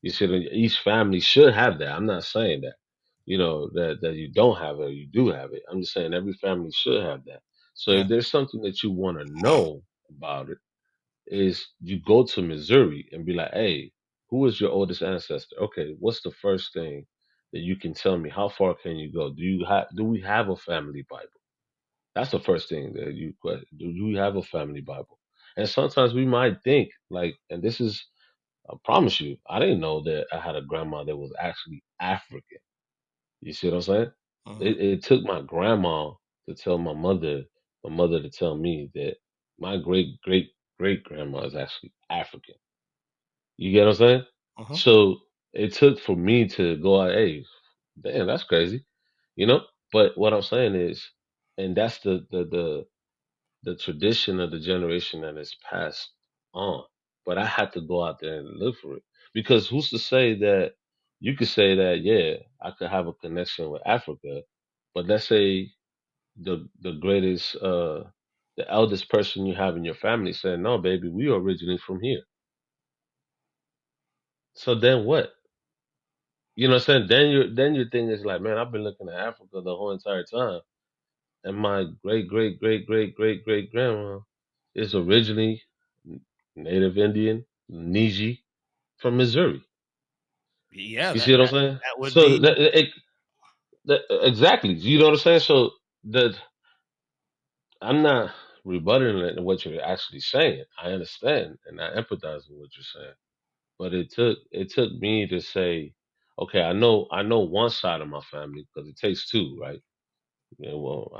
You see, each family should have that. I'm not saying that, that you don't have it or you do have it. I'm just saying every family should have that. So Yeah. if there's something that you want to know about it, is you go to Missouri and be like, hey, who is your oldest ancestor? Okay, what's the first thing that you can tell me? How far can you go? Do we have a family Bible? That's the first thing that you question. Do we have a family Bible? And sometimes we might think like, and this is, I promise you, I didn't know that I had a grandma that was actually African. You see what I'm saying? Mhm. It took my grandma to tell my mother to tell me that my great grandma is actually African. You get what I'm saying? Mhm. So it took for me to go out, hey, damn, that's crazy, you know? But what I'm saying is, and that's the tradition of the generation that is passed on. But I had to go out there and live for it. Because who's to say that you could say that, yeah, I could have a connection with Africa, but let's say the greatest the eldest person you have in your family said, no, baby, we are originally from here. So then what? You know what I'm saying? Then your thing is like, man, I've been looking at Africa the whole entire time. And my great grandma is originally Native Indian, Niji from Missouri. Yeah, You see what I'm that saying? that would So be. exactly. You know what I'm saying? So that I'm not rebutting what you're actually saying. I understand and I empathize with what you're saying. But it took me to say, okay, I know one side of my family because it takes two, right? Yeah, well,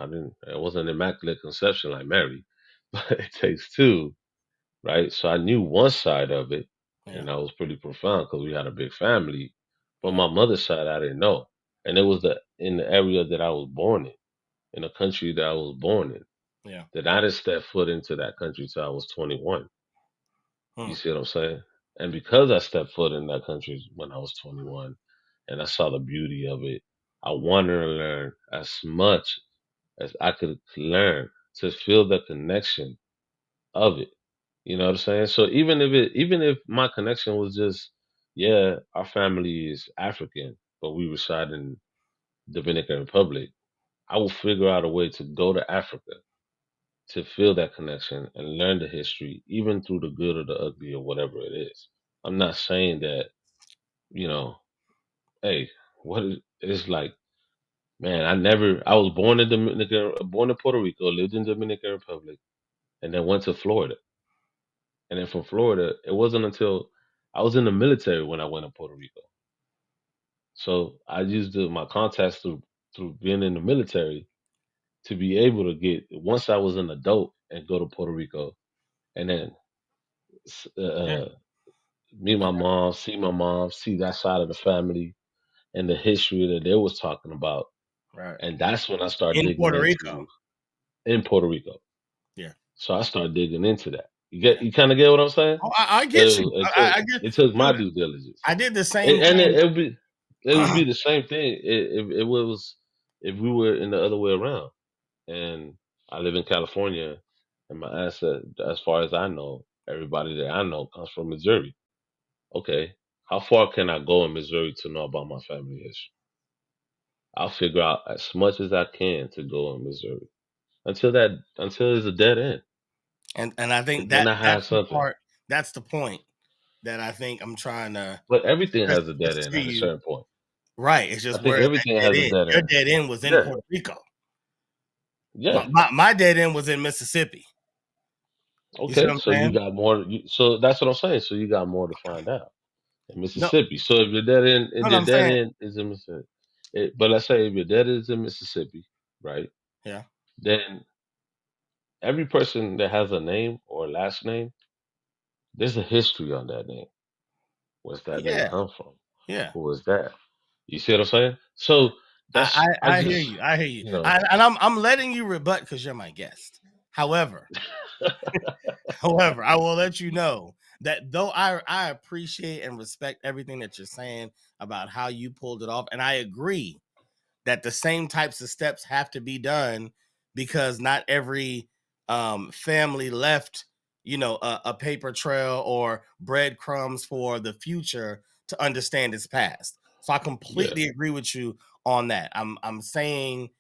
it wasn't immaculate conception like Mary, but it takes two, right? So I knew one side of it, Yeah. and that was pretty profound because we had a big family. But Yeah. my mother's side, I didn't know, and it was in the area that I was born in the country that I was born in. Yeah. That I didn't step foot into that country till I was 21. You Hmm. see what I'm saying? And because I stepped foot in that country when I was 21, and I saw the beauty of it, I wanted to learn as much as I could learn to feel the connection of it. You know what I'm saying? So even if my connection was just, yeah, our family is African, but we reside in Dominican Republic, I will figure out a way to go to Africa to feel that connection and learn the history, even through the good or the ugly or whatever it is. I'm not saying that, you know, hey, what is it's like, man, I was born in Puerto Rico, lived in Dominican Republic, and then went to Florida. And then from Florida, it wasn't until I was in the military when I went to Puerto Rico. So I used my contacts through being in the military to be able to get once I was an adult and go to Puerto Rico and then Yeah. meet Yeah. my mom, see that side of the family and the history that they was talking about. Right. And that's when I started In digging Puerto Rico. into in Puerto Rico. Yeah. So I started digging into that. Yeah. You kind of get what I'm saying? Oh, I It, get you. it took I get. it took my Dude, due diligence. I did the And, same and thing. it would be the same thing if it was if we were in the other way around. And I live in California, and my ancestor, as far as I know, everybody that I know comes from Missouri. Okay, how far can I go in Missouri to know about my family history? I'll figure out as much as I can to go in Missouri until it's a dead end. And I think Then that I have that's the something. part. That's the point that I think I'm trying to But everything has a dead stress end to at a you. certain point. Right. It's I just think where that everything dead has a end. dead Your end. dead end was in Yeah, Puerto Rico. My, yeah. my my dead end was in Mississippi. You see Okay, what I'm so you saying? got more. So that's what I'm saying. So you got more to find out in No, Mississippi. So if no, your I'm dead saying. end is in Mississippi, but let's say if your dead end is in Mississippi, right? Yeah. Then every person that has a name or last name, there's a history on that name. Where's that name Yeah. come from? Yeah. Who is that? You see what I'm saying? So I I hear just you. I hear you. you know And I'm letting you rebut because you're my guest. However, however, I will let you know that though I appreciate and respect everything that you're saying about how you pulled it off, and I agree that the same types of steps have to be done because not every family left, a paper trail or breadcrumbs for the future to understand its past. So I Yeah. completely agree with you on that. I'm saying,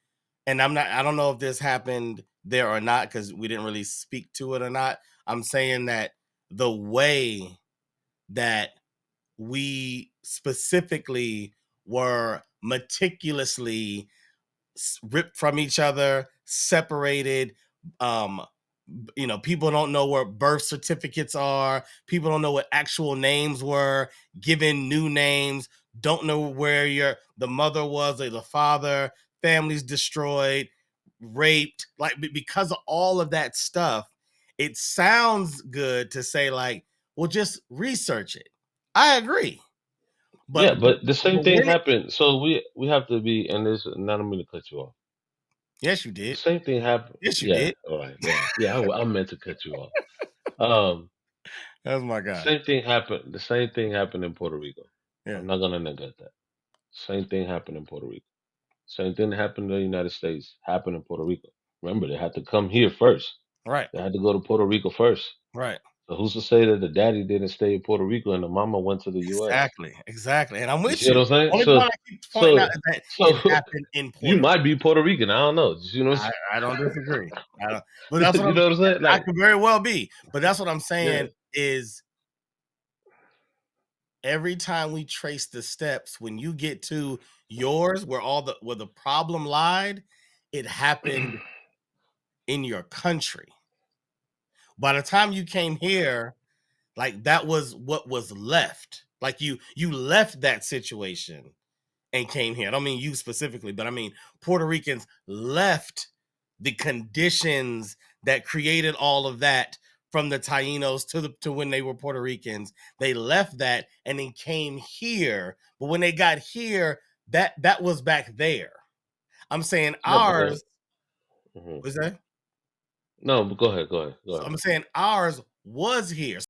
and I don't know if this happened there or not because we didn't really speak to it or not. I'm saying that the way that we specifically were meticulously ripped from each other, separated. Um, people don't know where birth certificates are. People don't know what actual names were, given new names, don't know where the mother was or the father, families destroyed, raped, like because of all of that stuff. It sounds good to say like, well, just research it. I agree. Yeah, But but the same thing when it happened. So we have to be, and this, not, I'm going to cut you off. yes, you The did. same thing happened. Yes, you Yeah, did. all right, yeah, yeah. I meant to cut you off. Um, That's my the guy. same thing happened. The same thing happened in Puerto Rico. Yeah. I'm not gonna negate that. Same thing happened in Puerto Rico. Same thing that happened in the United States happened in Puerto Rico. Remember, they had to come here first. Right. They had to go to Puerto Rico first. Right. So who's to say that the daddy didn't stay in Puerto Rico and the mama went to the U.S.? Exactly. Exactly. And I'm You with see what you. I'm saying? Only So, point I keep pointing out so, is that it so happened in you Puerto might Rico. be Puerto Rican. I don't know. You know what I don't disagree. I don't, but that's what you I'm know what I'm saying. saying? I Like, could very well be. But that's what I'm yeah. saying is every time we trace the steps, when you get to yours, where the problem lied, it happened in your country. By the time you came here, like that was what was left. Like you left that situation and came here. I don't mean you specifically, but I mean Puerto Ricans left the conditions that created all of that from the Tainos to when they were Puerto Ricans. They left that and then came here. But when they got here, that was back there. I'm saying Yeah, but ours mhm. was that. No, but go ahead, go ahead, go So ahead. I'm saying ours was here.